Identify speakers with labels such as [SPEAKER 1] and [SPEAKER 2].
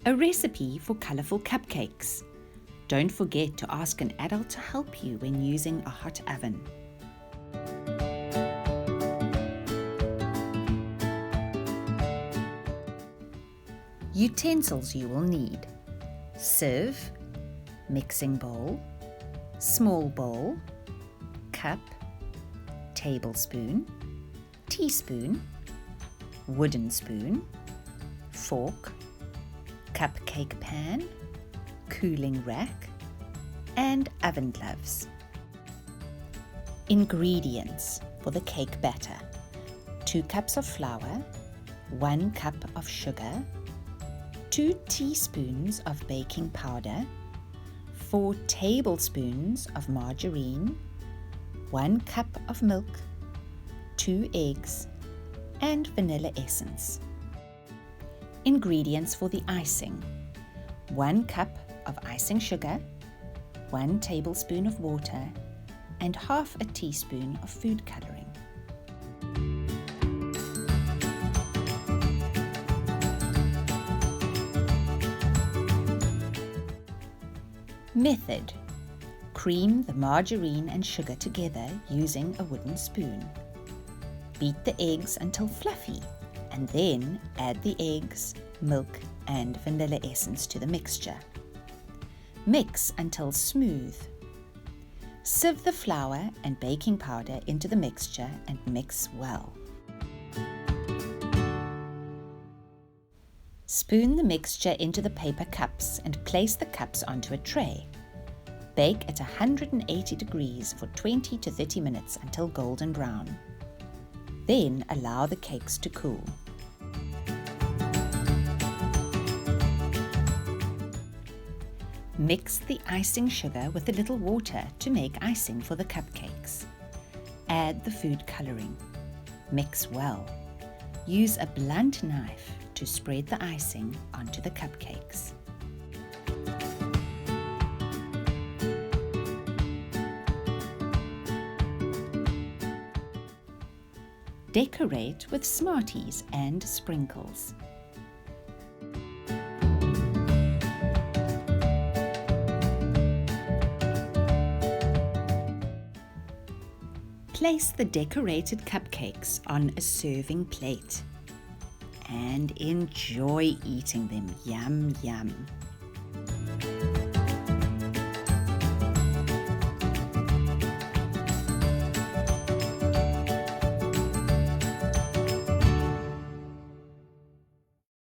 [SPEAKER 1] A recipe for colourful cupcakes. Don't forget to ask an adult to help you when using a hot oven. Utensils you will need: sieve, mixing bowl, small bowl, cup, tablespoon, teaspoon, wooden spoon, fork, cupcake pan, cooling rack, and oven gloves. Ingredients for the cake batter: 2 cups of flour, 1 cup of sugar, 2 teaspoons of baking powder, 4 tablespoons of margarine, 1 cup of milk, 2 eggs, and vanilla essence. Ingredients for the icing: 1 cup of icing sugar, 1 tablespoon of water, and half a teaspoon of food coloring. Method: cream the margarine and sugar together using a wooden spoon. Beat the eggs until fluffy, and then add the eggs, milk, and vanilla essence to the mixture. Mix until smooth. Sieve the flour and baking powder into the mixture and mix well. Spoon the mixture into the paper cups and place the cups onto a tray. Bake at 180 degrees for 20 to 30 minutes until golden brown. Then allow the cakes to cool. Mix the icing sugar with a little water to make icing for the cupcakes. Add the food coloring. Mix well. Use a blunt knife to spread the icing onto the cupcakes. Decorate with Smarties and sprinkles. Place the decorated cupcakes on a serving plate and enjoy eating them. Yum, yum.